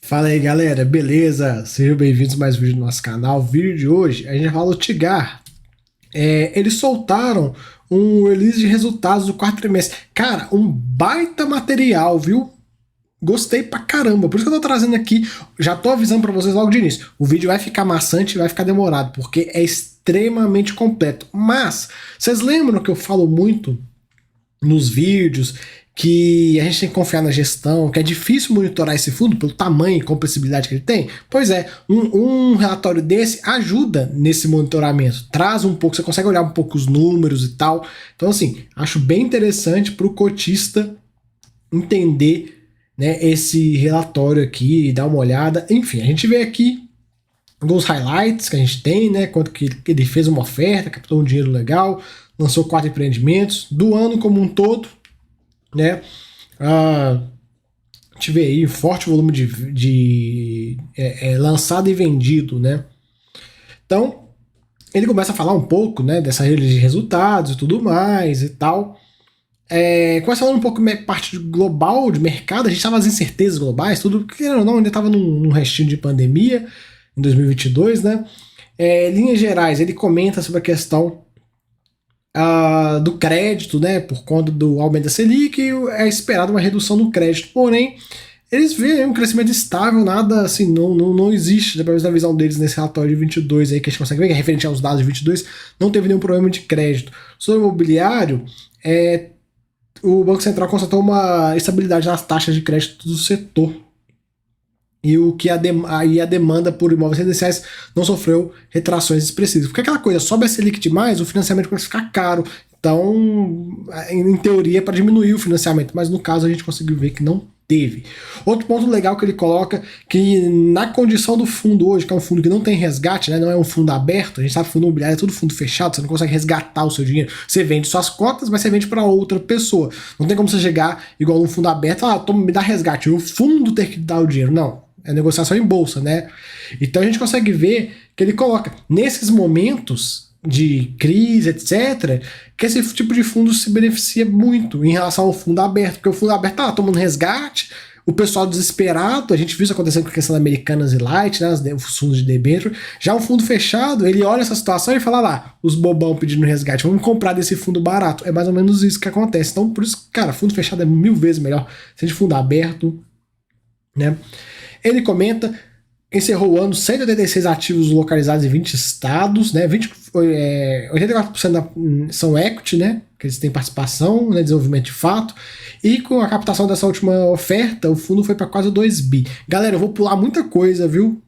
Fala aí galera, beleza? Sejam bem-vindos a mais um vídeo do nosso canal. O vídeo de hoje a gente fala do Tigar. Eles soltaram um release de resultados do quarto trimestre. Cara, um baita material, viu? Gostei pra caramba, por isso que eu tô trazendo aqui. Já tô avisando pra vocês logo de início. O vídeo vai ficar maçante e vai ficar demorado, porque é extremamente completo. Mas, vocês lembram que eu falo muito nos vídeos que a gente tem que confiar na gestão, que é difícil monitorar esse fundo pelo tamanho e compreensibilidade que ele tem? Pois é, um relatório desse ajuda nesse monitoramento, traz um pouco, você consegue olhar um pouco os números e tal. Então, assim, acho bem interessante para o cotista entender, né, esse relatório aqui, dar uma olhada. Enfim, a gente vê aqui alguns highlights que a gente tem, né? Quanto que ele fez uma oferta, captou um dinheiro legal, lançou 4 empreendimentos, do ano como um todo, né? A gente vê aí um forte volume de lançado e vendido, né? Então, ele começa a falar um pouco, né, dessa rede de resultados e tudo mais e tal. Começa falando um pouco parte global de mercado, a gente estava nas incertezas globais, tudo, porque não, ainda estava num restinho de pandemia em 2022, né? Linhas gerais, ele comenta sobre a questão do crédito, né, por conta do aumento da Selic, é esperado uma redução do crédito, porém, eles veem um crescimento estável, nada assim, não existe, pelo menos na visão deles nesse relatório de 22 aí, que a gente consegue ver, que é referente aos dados de 22, não teve nenhum problema de crédito. Sobre o imobiliário, o Banco Central constatou uma estabilidade nas taxas de crédito do setor, e a demanda por imóveis residenciais não sofreu retrações expressivas. Porque aquela coisa, sobe a Selic demais, o financiamento começa a ficar caro. Então, em teoria, é para diminuir o financiamento, mas no caso a gente conseguiu ver que não teve. Outro ponto legal que ele coloca, que na condição do fundo hoje, que é um fundo que não tem resgate, né, não é um fundo aberto, a gente sabe que fundo imobiliário é tudo fundo fechado, você não consegue resgatar o seu dinheiro. Você vende suas cotas, mas você vende para outra pessoa. Não tem como você chegar igual num fundo aberto, toma, me dá resgate, o fundo ter que dar o dinheiro. Não. É negociação em bolsa, né? Então a gente consegue ver que ele coloca, nesses momentos de crise, etc., que esse tipo de fundo se beneficia muito em relação ao fundo aberto, porque o fundo aberto tá lá tomando resgate, o pessoal desesperado, a gente viu isso acontecendo com a questão da Americanas e Light, né, os fundos de debênture. Já um fundo fechado, ele olha essa situação e fala lá, os bobão pedindo resgate, vamos comprar desse fundo barato. É mais ou menos isso que acontece. Então, por isso, cara, fundo fechado é 1000 vezes melhor, seja de fundo aberto, né? Ele comenta, encerrou o ano 186 ativos localizados em 20 estados, né? 84% são equity, né? Que eles têm participação, né? Desenvolvimento de fato. E com a captação dessa última oferta, o fundo foi para quase 2 bi. Galera, eu vou pular muita coisa, viu?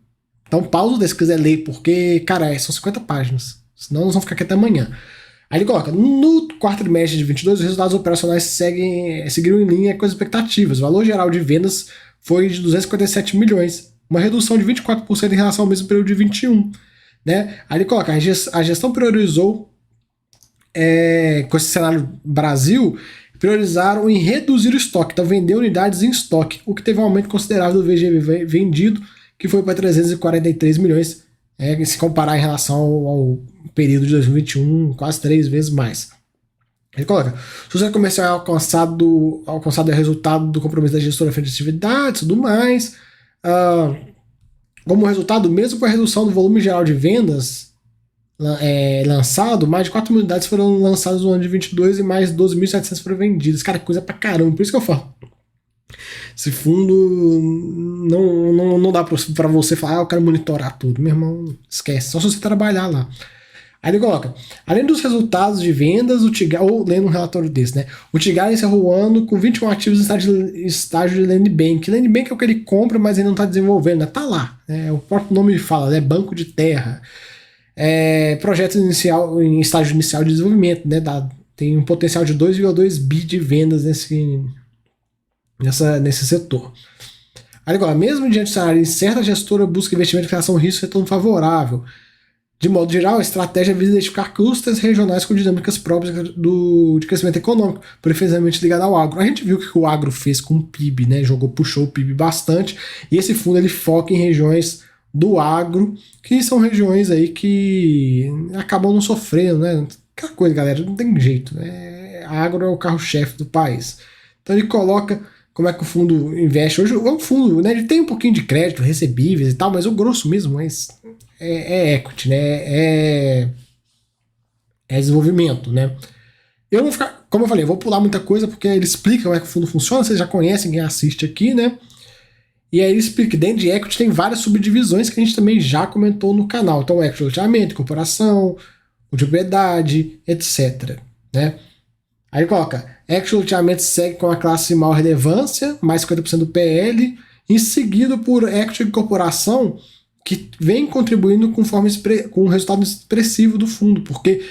Então pausa se quiser ler, porque, cara, são 50 páginas. Senão nós vamos ficar aqui até amanhã. Aí ele coloca, no quarto trimestre de 22, os resultados operacionais seguiram em linha com as expectativas. O valor geral de vendas foi de 257 milhões, uma redução de 24% em relação ao mesmo período de 21. Né? Aí ele coloca, a gestão priorizou, com esse cenário Brasil, priorizaram em reduzir o estoque, então vender unidades em estoque, o que teve um aumento considerável do VGV vendido, que foi para 343 milhões, se comparar em relação ao período de 2021, quase 3 vezes mais. Ele coloca, o sucesso comercial é alcançado é resultado do compromisso da gestora frente às atividades e tudo mais. Como resultado, mesmo com a redução do volume geral de vendas lançado, mais de 4 mil unidades foram lançadas no ano de 22 e mais 12.700 foram vendidas. Cara, coisa pra caramba, por isso que eu falo. Esse fundo não dá pra você falar, eu quero monitorar tudo. Meu irmão, esquece, só se você trabalhar lá. Aí ele coloca, além dos resultados de vendas, o Tigar, ou lendo um relatório desse, né? O Tigar encerrou o ano com 21 ativos em estágio de land bank. Land bank é o que ele compra, mas ele não está desenvolvendo, né? Tá lá. O próprio nome fala, né? Banco de terra. Projeto inicial, em estágio inicial de desenvolvimento, né? Tem um potencial de 2,2 bi de vendas nesse setor. Aí agora, mesmo diante do cenário incerto, a gestora busca investimento em relação ao risco e retorno favorável. De modo geral, a estratégia visa identificar clusters regionais com dinâmicas próprias de crescimento econômico, preferencialmente ligado ao agro. A gente viu o que o agro fez com o PIB, né? Puxou o PIB bastante, e esse fundo ele foca em regiões do agro, que são regiões aí que acabam não sofrendo, né? Aquela coisa, galera, não tem jeito, né? Agro é o carro-chefe do país. Então ele coloca como é que o fundo investe. Hoje o fundo, né, ele tem um pouquinho de crédito, recebíveis e tal, mas o grosso mesmo é equity, né? É desenvolvimento, né? Eu vou ficar, como eu falei, eu vou pular muita coisa porque ele explica como é que o fundo funciona, vocês já conhecem quem assiste aqui, né? E aí ele explica que dentro de equity tem várias subdivisões que a gente também já comentou no canal. Então, equity de loteamento, corporação, de propriedade, etc. Né? Aí ele coloca, equity de loteamento segue com a classe maior relevância, mais 50% do PL, em seguido por equity de corporação, que vem contribuindo com um resultado expressivo do fundo, porque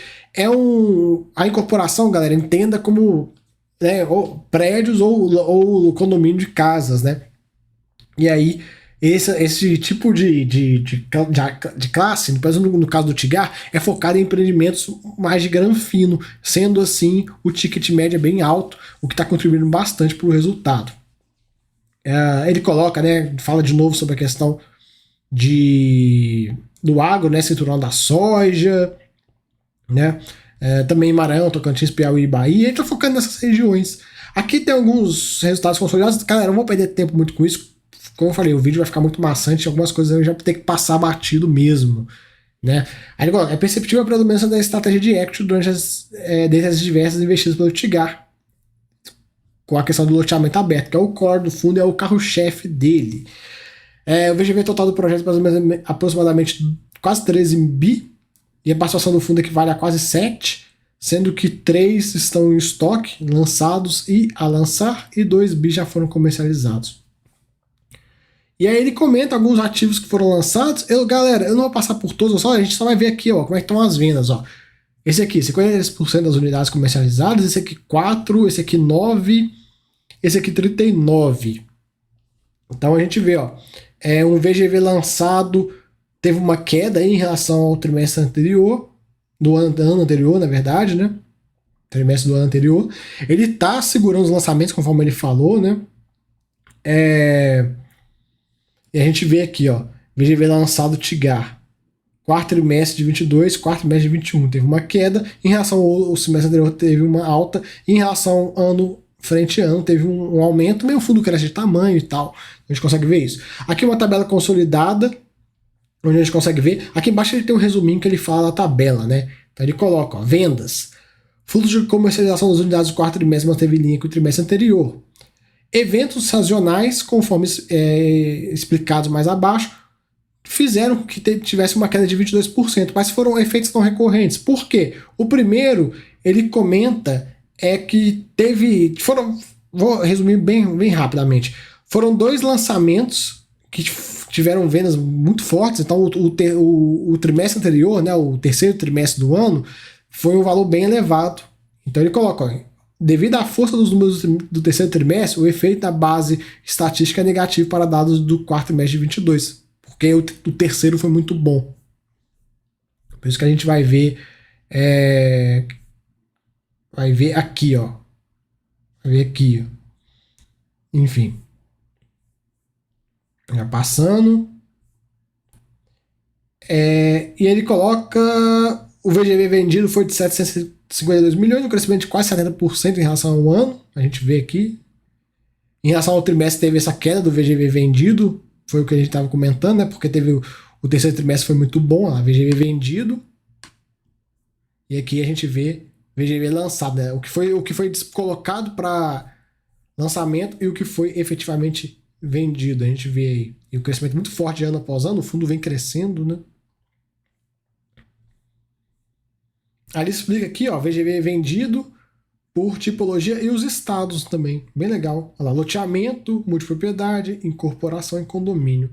a incorporação, galera, entenda como, né, ou prédios ou condomínio de casas, né? E aí, esse tipo de classe, por exemplo, no caso do Tigar, é focado em empreendimentos mais de grão fino, sendo assim o ticket médio é bem alto, o que está contribuindo bastante para o resultado. Ele coloca, né, fala de novo sobre a questão do agro, né, cinturão da soja, né, também Maranhão, Tocantins, Piauí e Bahia, ele está focando nessas regiões. Aqui tem alguns resultados consolidados, galera, eu não vou perder tempo muito com isso, como eu falei, o vídeo vai ficar muito maçante, algumas coisas eu já vou ter que passar batido mesmo. Né? Aí ele coloca, é perceptível a predominância da estratégia de equity dentre as diversas investidas pelo Tigar, com a questão do loteamento aberto, que é o core do fundo, é o carro-chefe dele. O VGV total do projeto é aproximadamente quase 13 bi, e a participação do fundo equivale a quase 7, sendo que 3 estão em estoque, lançados e a lançar, e 2 bi já foram comercializados. E aí ele comenta alguns ativos que foram lançados. Galera, eu não vou passar por todos, a gente só vai ver aqui, ó, como é que estão as vendas, ó. Esse aqui, 53% das unidades comercializadas, esse aqui 4, esse aqui 9, esse aqui 39. Então a gente vê, ó, um VGV lançado teve uma queda aí em relação ao trimestre anterior, do ano anterior, na verdade, né? Trimestre do ano anterior. Ele tá segurando os lançamentos, conforme ele falou, né? E a gente vê aqui, ó, VGV lançado Tigar, quarto trimestre de 22, quarto trimestre de 21, teve uma queda, em relação ao semestre anterior teve uma alta, em relação ao ano frente a ano teve um aumento, meio fundo cresce de tamanho e tal, a gente consegue ver isso. Aqui uma tabela consolidada, onde a gente consegue ver, aqui embaixo ele tem um resuminho que ele fala da tabela, né, então ele coloca, ó, vendas, fluxo de comercialização das unidades do quarto trimestre manteve linha com o trimestre anterior. Eventos sazonais, conforme explicados mais abaixo, fizeram com que tivesse uma queda de 22%, mas foram efeitos não recorrentes. Por quê? O primeiro, ele comenta, que vou resumir bem rapidamente, foram 2 lançamentos que tiveram vendas muito fortes, então o trimestre anterior, né, o terceiro trimestre do ano, foi um valor bem elevado. Então ele coloca, ó, devido à força dos números do terceiro trimestre, o efeito da base estatística é negativo para dados do quarto trimestre de 22, porque o terceiro foi muito bom. Por isso que a gente vai ver aqui, ó. Vai ver aqui, ó. Enfim. Já passando. E ele coloca o VGV vendido foi de 752 milhões, um crescimento de quase 70% em relação ao ano. A gente vê aqui. Em relação ao trimestre, teve essa queda do VGV vendido. Foi o que a gente estava comentando, né? Porque teve o terceiro trimestre foi muito bom, a VGV vendido. E aqui a gente vê VGV lançado, né? O que foi colocado para lançamento e o que foi efetivamente vendido. A gente vê aí. E o crescimento muito forte de ano após ano. O fundo vem crescendo, né? Aí ele explica aqui, ó, VGV vendido por tipologia e os estados também. Bem legal. Olha lá, loteamento, multipropriedade, incorporação e condomínio.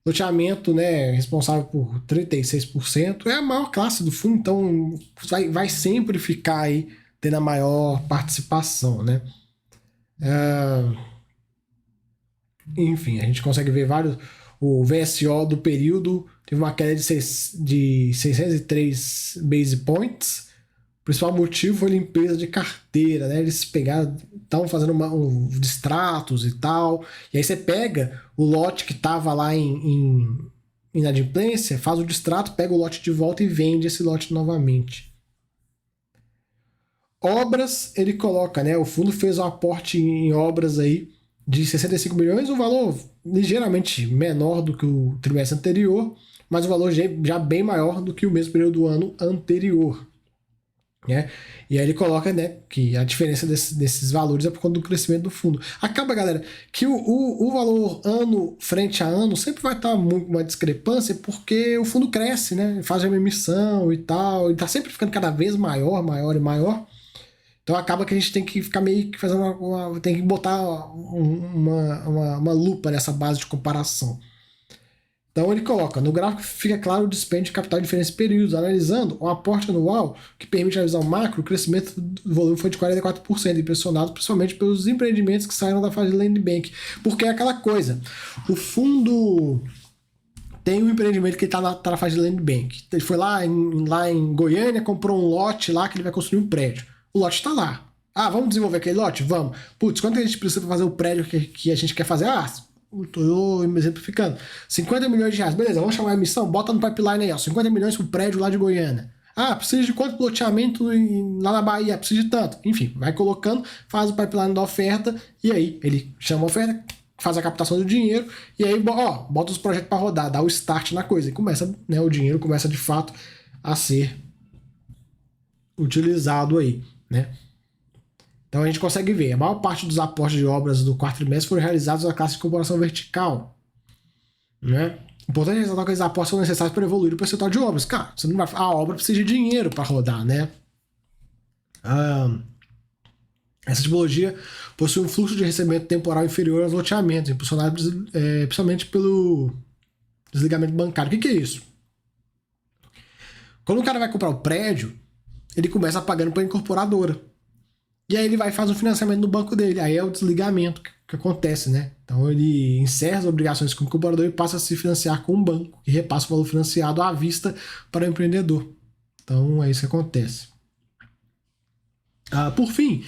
Loteamento, né, responsável por 36%, é a maior classe do fundo, então vai sempre ficar aí tendo a maior participação, né? Enfim, a gente consegue ver vários. O VSO do período teve uma queda de 603 base points. O principal motivo foi limpeza de carteira, né? Eles estavam fazendo distratos e tal. E aí você pega o lote que estava lá em inadimplência, faz o distrato, pega o lote de volta e vende esse lote novamente. Obras, ele coloca, né? O fundo fez um aporte em obras aí de 65 milhões, um valor ligeiramente menor do que o trimestre anterior, mas um valor já bem maior do que o mesmo período do ano anterior. Né? E aí ele coloca, né, que a diferença desses valores é por conta do crescimento do fundo. Acaba, galera, que o valor ano frente a ano sempre vai estar uma discrepância porque o fundo cresce, né? Faz uma emissão e tal, e está sempre ficando cada vez maior, maior e maior. Então acaba que a gente tem que ficar meio que fazendo tem que botar uma lupa nessa base de comparação. Então ele coloca, no gráfico fica claro o dispêndio de capital em diferentes períodos, analisando o aporte anual, que permite a visão macro, o crescimento do volume foi de 44%, impressionado principalmente pelos empreendimentos que saíram da fase de land bank. Porque é aquela coisa, o fundo tem um empreendimento que está na fase de land bank. Ele foi lá em Goiânia, comprou um lote lá que ele vai construir um prédio. O lote está lá. Ah, vamos desenvolver aquele lote? Vamos. Putz, quanto a gente precisa para fazer o prédio que a gente quer fazer? Ah, estou exemplificando. 50 milhões de reais. Beleza, vamos chamar a emissão, bota no pipeline aí, ó. 50 milhões pro prédio lá de Goiânia. Ah, precisa de quanto loteamento lá na Bahia? Precisa de tanto. Enfim, vai colocando, faz o pipeline da oferta e aí ele chama a oferta, faz a captação do dinheiro e aí, ó, bota os projetos para rodar, dá o start na coisa e começa, né, o dinheiro começa de fato a ser utilizado aí, né? Então a gente consegue ver, a maior parte dos aportes de obras do quarto trimestre foram realizados na classe de corporação vertical, né? Importante ressaltar que esses aportes são necessários para evoluir o percentual de obras. Cara, você não vai, a obra precisa de dinheiro para rodar, né? Essa tipologia possui um fluxo de recebimento temporal inferior aos loteamentos, impulsionado principalmente pelo desligamento bancário. O que é isso? Quando o cara vai comprar o prédio, ele começa pagando para a incorporadora. E aí ele vai fazer o financiamento no banco dele. Aí é o desligamento que acontece, né? Então ele encerra as obrigações com o incorporador e passa a se financiar com um banco, que repassa o valor financiado à vista para o empreendedor. Então é isso que acontece. Por fim,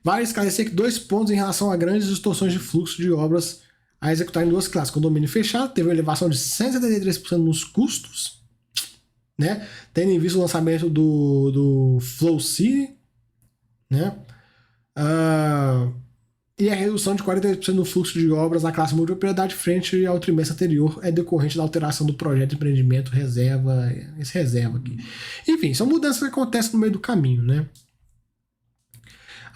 vale esclarecer que 2 pontos em relação a grandes distorções de fluxo de obras a executar em 2 classes. Condomínio fechado teve uma elevação de 173% nos custos, né? Tendo em vista o lançamento do Flow City, né? E a redução de 48% no fluxo de obras na classe multipropriedade frente ao trimestre anterior é decorrente da alteração do projeto de empreendimento reserva aqui. Enfim, são mudanças que acontecem no meio do caminho, né?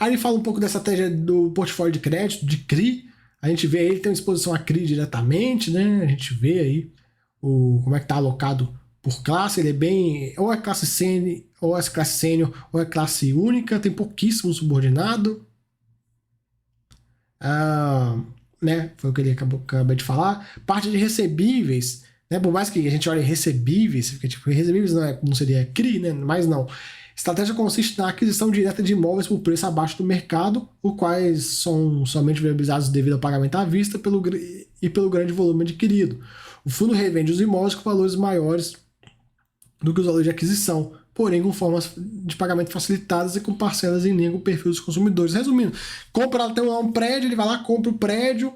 Aí ele fala um pouco da estratégia do portfólio de crédito, de CRI. A gente vê aí, ele tem uma exposição a CRI diretamente, né? A gente vê aí como é que está alocado por classe, ele é bem, ou é classe sênior, ou é classe única, tem pouquíssimo subordinado. Né, foi o que ele acabou de falar. Parte de recebíveis, né, por mais que a gente olhe recebíveis, porque tipo, recebíveis não seria CRI, né, mas não. Estratégia consiste na aquisição direta de imóveis por preço abaixo do mercado, os quais são somente viabilizados devido ao pagamento à vista e pelo grande volume adquirido. O fundo revende os imóveis com valores maiores do que os valores de aquisição, porém com formas de pagamento facilitadas e com parcelas em linha com o perfil dos consumidores. Resumindo, tem um prédio, ele vai lá, compra o prédio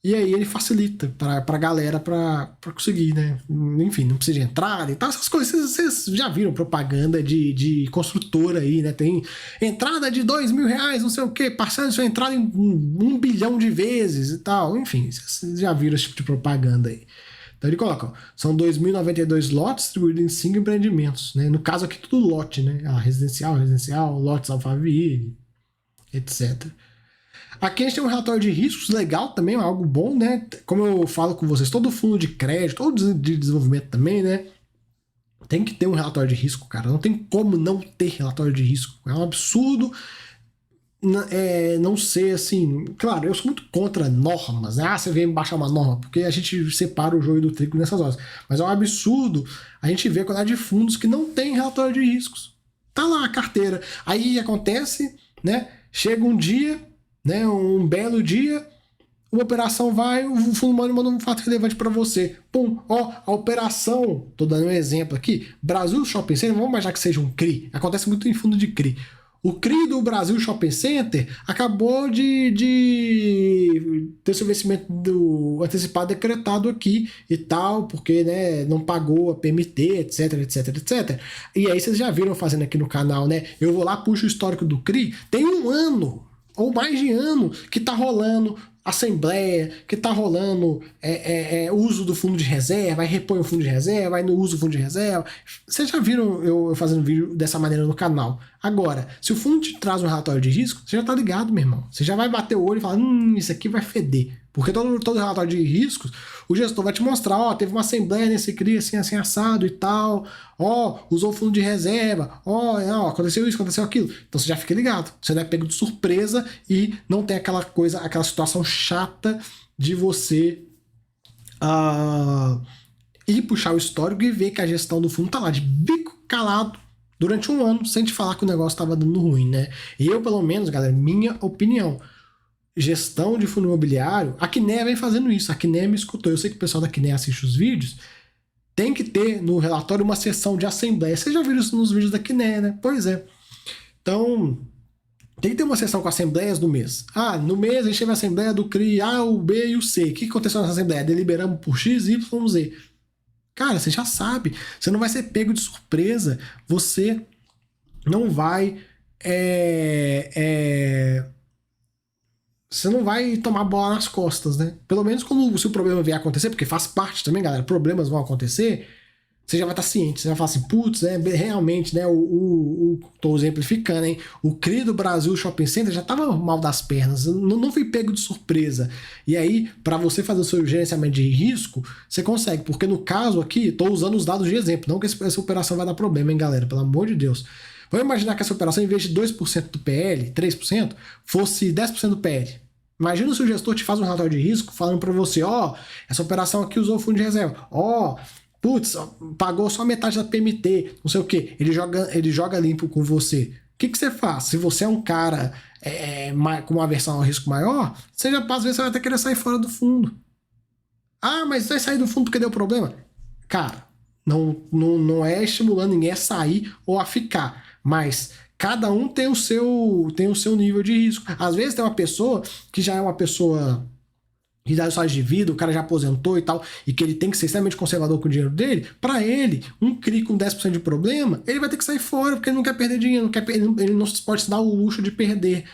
e aí ele facilita para a galera para conseguir, né? Enfim, não precisa de entrada e tal, essas coisas. Vocês já viram propaganda de construtora aí, né? Tem entrada de R$2.000, não sei o que, parcela sua entrada em 1 bilhão de vezes e tal. Enfim, vocês já viram esse tipo de propaganda aí. Então ele coloca, são 2.092 lotes distribuídos em 5 empreendimentos, né? No caso aqui tudo lote, né? Residencial, lotes Alphaville, etc. Aqui a gente tem um relatório de riscos legal também, algo bom, né? Como eu falo com vocês, todo fundo de crédito, todo de desenvolvimento também, né? Tem que ter um relatório de risco, cara. Não tem como não ter relatório de risco. É um absurdo não ser assim. Claro, eu sou muito contra normas, né? Você vem baixar uma norma, porque a gente separa o joio do trigo nessas horas. Mas é um absurdo a gente ver a quantidade de fundos que não tem relatório de riscos. Tá lá a carteira. Aí acontece, né? Chega um dia, né? Um belo dia, uma operação vai, o fundo manda um fato relevante para você. Pum, ó, a operação, tô dando um exemplo aqui, Brasil Shopping Center, vamos imaginar que seja um CRI. Acontece muito em fundo de CRI. O CRI do Brasil Shopping Center acabou de ter seu vencimento antecipado decretado aqui e tal, porque, né, não pagou a PMT, etc, etc, etc. E aí vocês já viram fazendo aqui no canal, né? Eu vou lá, puxo o histórico do CRI, tem 1 ano ou mais de ano que tá rolando assembleia, que tá rolando uso do fundo de reserva, aí repõe o fundo de reserva, aí não usa o fundo de reserva. Vocês já viram eu fazendo vídeo dessa maneira no canal. Agora, se o fundo te traz um relatório de risco, você já tá ligado, meu irmão. Você já vai bater o olho e falar, isso aqui vai feder. Porque todo relatório de riscos, o gestor vai te mostrar, ó, teve uma assembleia nesse CRI assim, assim, assado e tal, ó, usou o fundo de reserva, ó, aconteceu isso, aconteceu aquilo. Então você já fica ligado, você não é pego de surpresa e não tem aquela coisa, aquela situação chata de você ir puxar o histórico e ver que a gestão do fundo tá lá de bico calado durante um ano, sem te falar que o negócio tava dando ruim, né? E eu, pelo menos, galera, minha opinião, gestão de fundo imobiliário, a Kinea vem fazendo isso, a Kinea me escutou, eu sei que o pessoal da Kinea assiste os vídeos, tem que ter no relatório uma sessão de assembleia. Vocês já viram isso nos vídeos da Kinea, né? Pois é. Então, tem que ter uma sessão com assembleias do mês. Ah, no mês a gente teve a assembleia do CRI A, o B e o C. O que aconteceu nessa assembleia? Deliberamos por X, Y, Z. Cara, você já sabe. Você não vai ser pego de surpresa. Você não vai você não vai tomar bola nas costas, né? Pelo menos se o problema vier a acontecer, porque faz parte também, galera, problemas vão acontecer, você já vai estar ciente, você vai falar assim, putz, realmente, né, tô exemplificando, hein, o CRI do Brasil Shopping Center já tava mal das pernas, não fui pego de surpresa. E aí, para você fazer o seu gerenciamento de risco, você consegue, porque no caso aqui, tô usando os dados de exemplo, não que essa operação vai dar problema, hein, galera, pelo amor de Deus. Vamos imaginar que essa operação, em vez de 2% do PL, 3%, fosse 10% do PL. Imagina se o gestor te faz um relatório de risco falando para você, ó, essa operação aqui usou o fundo de reserva, ó, putz, pagou só metade da PMT, não sei o que, ele joga limpo com você. O que você faz? Se você é um cara com uma aversão ao risco maior, você já, às vezes você vai até querer sair fora do fundo. Ah, mas vai sair do fundo porque deu problema? Cara, não é estimulando ninguém a sair ou a ficar, mas cada um tem o seu nível de risco. Às vezes tem uma pessoa que já é uma pessoa de idade estágio de vida, o cara já aposentou e tal, e que ele tem que ser extremamente conservador com o dinheiro dele, para ele, um CRI com 10% de problema, ele vai ter que sair fora, porque ele não quer perder dinheiro, ele não pode se dar o luxo de perder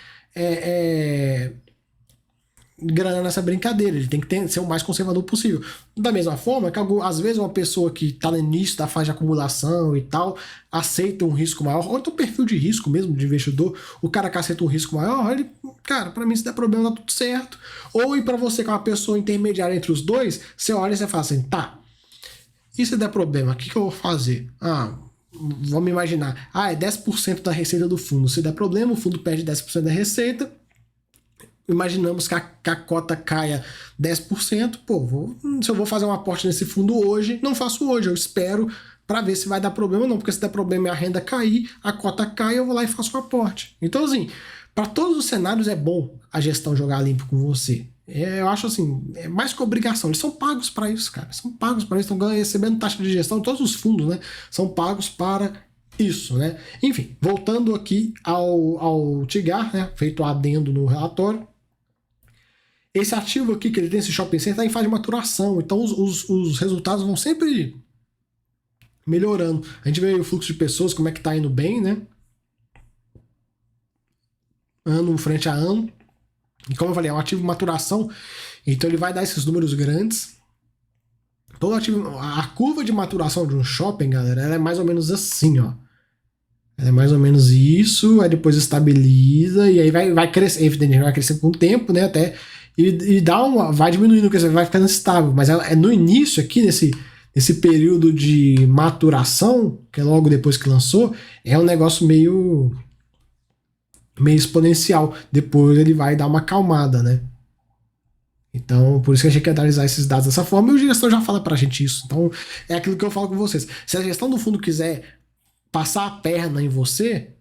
grana nessa brincadeira, ele tem que ser o mais conservador possível. Da mesma forma que às vezes uma pessoa que está no início da fase de acumulação e tal, aceita um risco maior, ou então perfil de risco mesmo de investidor, o cara que aceita um risco maior, ele, cara, para mim se der problema tá tudo certo. Ou e para você que é uma pessoa intermediária entre os dois, você olha e você fala assim, tá, e se der problema, o que eu vou fazer? Vamos imaginar, é 10% da receita do fundo, se der problema, o fundo perde 10% da receita, imaginamos que a cota caia 10%, se eu vou fazer um aporte nesse fundo hoje, não faço hoje, eu espero para ver se vai dar problema ou não, porque se der problema e a renda cair, a cota cai, eu vou lá e faço o aporte. Então, assim, para todos os cenários é bom a gestão jogar limpo com você. Eu acho assim, é mais que obrigação, eles são pagos para isso, cara, são pagos para isso, estão recebendo taxa de gestão, todos os fundos, né, são pagos para isso, né. Enfim, voltando aqui ao TIGAR, né, feito adendo no relatório, esse ativo aqui que ele tem, esse shopping center, está em fase de maturação, então os resultados vão sempre melhorando. A gente vê o fluxo de pessoas, como é que tá indo bem, né? Ano frente a ano. E como eu falei, é um ativo de maturação, então ele vai dar esses números grandes. Todo ativo, a curva de maturação de um shopping, galera, ela é mais ou menos assim, ó. Ela é mais ou menos isso, aí depois estabiliza, e aí vai crescer, evidentemente vai crescer com o tempo, né? Até e vai diminuindo, porque vai ficando estável, mas é no início aqui, nesse período de maturação, que é logo depois que lançou, é um negócio meio exponencial. Depois ele vai dar uma acalmada, né? Então, por isso que a gente quer analisar esses dados dessa forma, e o gestor já fala pra gente isso. Então, é aquilo que eu falo com vocês. Se a gestão do fundo quiser passar a perna em você,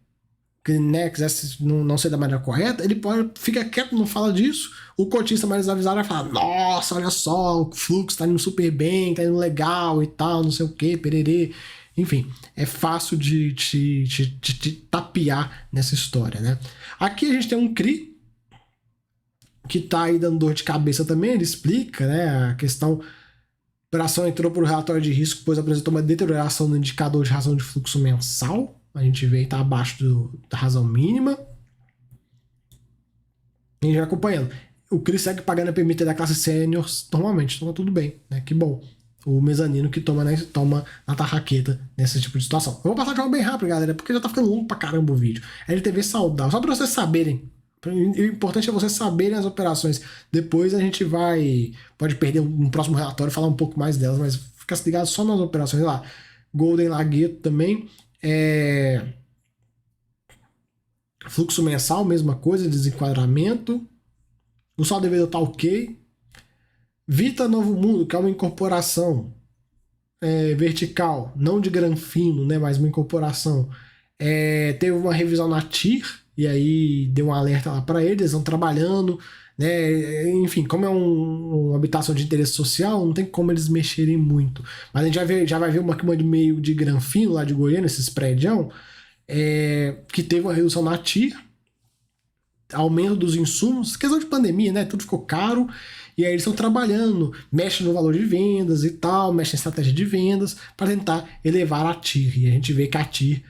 que, né, quisesse não ser da maneira correta, ele fica quieto, não fala disso. O cotista mais avisado vai falar, nossa, olha só, o fluxo tá indo super bem, tá indo legal e tal, não sei o que, pererê. Enfim, é fácil de tapear nessa história, né? Aqui a gente tem um CRI que tá aí dando dor de cabeça também, ele explica, né, a questão. A operação entrou por relatório de risco, pois apresentou uma deterioração no indicador de razão de fluxo mensal. A gente vê que está abaixo da razão mínima. A gente vai acompanhando. o Chris segue pagando a PMT da classe sênior normalmente, então tá tudo bem, né? Que bom. O mezanino que toma na tarraqueta nesse tipo de situação. Eu vou passar de uma bem rápido, galera, porque já tá ficando longo pra caramba o vídeo. LTV saudável, só pra vocês saberem. O importante é vocês saberem as operações. Depois a gente pode perder um próximo relatório e falar um pouco mais delas, mas fica ligado só nas operações lá. Golden Lagueto também. Fluxo mensal, mesma coisa, desenquadramento. O saldo devedor tá ok. Vita Novo Mundo, que é uma incorporação vertical, não de granfino, né, mas uma incorporação. Teve uma revisão na TIR, e aí deu um alerta lá para eles estão trabalhando, né? Enfim, como é uma habitação de interesse social, não tem como eles mexerem muito. Mas a gente já vai ver uma de meio de granfino lá de Goiânia, esses prédios, que teve uma redução na TIR, aumento dos insumos, questão de pandemia, né? Tudo ficou caro. E aí eles estão trabalhando, mexem no valor de vendas e tal, mexem em estratégia de vendas para tentar elevar a TIR. E a gente vê que a TIR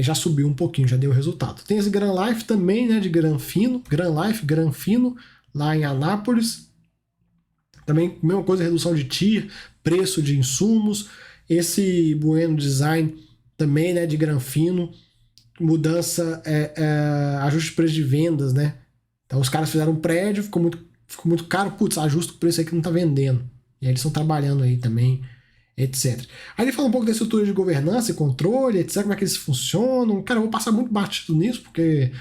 já subiu um pouquinho, já deu resultado. Tem esse Gran Life também, né, de Granfino, Granfino, lá em Anápolis. Também, mesma coisa, redução de TIR, preço de insumos. Esse Bueno Design também, né, de Granfino, mudança, ajuste de preço de vendas, né? Então os caras fizeram um prédio, ficou muito caro, putz, ajusta o preço aí que não tá vendendo. E aí eles estão trabalhando aí também, etc. Aí ele fala um pouco da estrutura de governança e controle, etc, como é que eles funcionam. Cara, eu vou passar muito batido nisso, porque,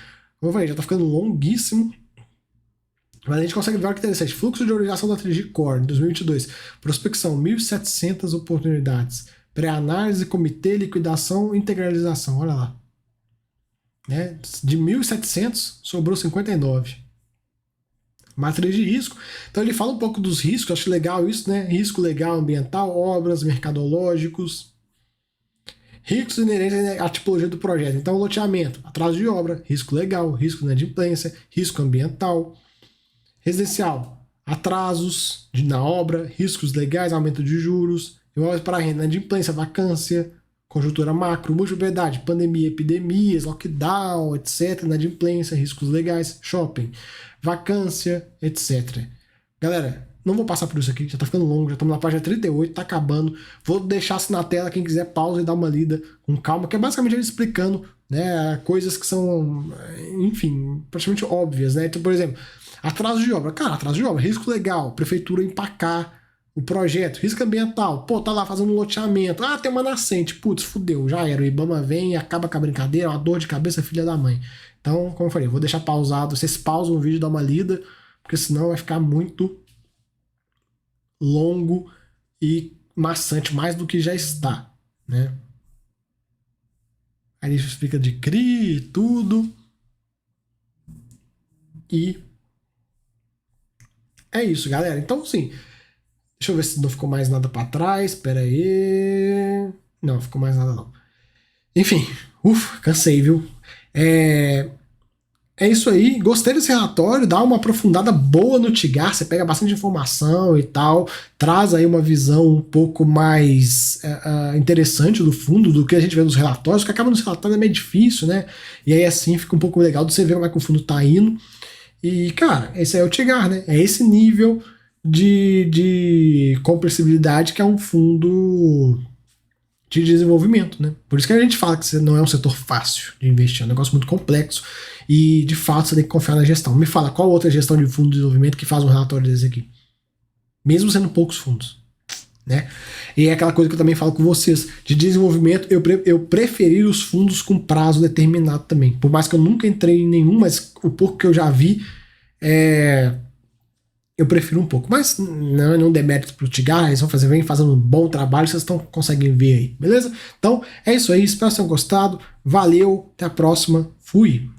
como eu falei, já tá ficando longuíssimo. Mas a gente consegue ver o que é interessante. Fluxo de organização da 3G Core em 2022. Prospecção, 1.700 oportunidades. Pré-análise, comitê, liquidação, integralização. Olha lá. Né? De 1.700, sobrou 59. Matriz de risco. Então ele fala um pouco dos riscos, acho legal isso, né? Risco legal, ambiental, obras, mercadológicos. Riscos inerentes à tipologia do projeto. Então, loteamento, atraso de obra, risco legal, risco de inadimplência, risco ambiental. Residencial, atrasos na obra, riscos legais, aumento de juros, imóveis para renda, inadimplência, vacância, conjuntura macro, multipropriedade, pandemia, epidemias, lockdown, etc., inadimplência, riscos legais, shopping, vacância, etc. Galera, não vou passar por isso aqui, já tá ficando longo, já estamos na página 38, tá acabando. Vou deixar assim na tela, quem quiser pausa e dar uma lida com calma, que é basicamente ele explicando, né, coisas que são, enfim, praticamente óbvias, né? Então, por exemplo, atraso de obra. Cara, atraso de obra, risco legal, prefeitura empacar o projeto, risco ambiental, pô, tá lá fazendo um loteamento, tem uma nascente, putz, fudeu, já era, o IBAMA vem e acaba com a brincadeira, uma dor de cabeça, filha da mãe. Então, como eu falei, eu vou deixar pausado, vocês pausam o vídeo, dá uma lida, porque senão vai ficar muito longo e maçante, mais do que já está, né? Aí ele explica de CRI e tudo. E é isso, galera. Então, sim, deixa eu ver se não ficou mais nada para trás. Espera aí. Não, ficou mais nada não. Enfim, cansei, viu? É isso aí, gostei desse relatório, dá uma aprofundada boa no Tigar, você pega bastante informação e tal, traz aí uma visão um pouco mais interessante do fundo, do que a gente vê nos relatórios, que acaba nos relatórios é meio difícil, né? E aí assim fica um pouco legal de você ver como é que o fundo tá indo. E, cara, esse aí é o Tigar, né? É esse nível de compreensibilidade que é um fundo de desenvolvimento, né? Por isso que a gente fala que não é um setor fácil de investir, é um negócio muito complexo e, de fato, você tem que confiar na gestão. Me fala, qual outra gestão de fundo de desenvolvimento que faz um relatório desse aqui? Mesmo sendo poucos fundos, né? E é aquela coisa que eu também falo com vocês, de desenvolvimento, eu preferi os fundos com prazo determinado também. Por mais que eu nunca entrei em nenhum, mas o pouco que eu já vi, eu prefiro um pouco, mas não demérito pro Tigar, eles vem fazendo um bom trabalho, vocês conseguem ver aí, beleza? Então é isso aí, espero que tenham gostado, valeu, até a próxima, fui!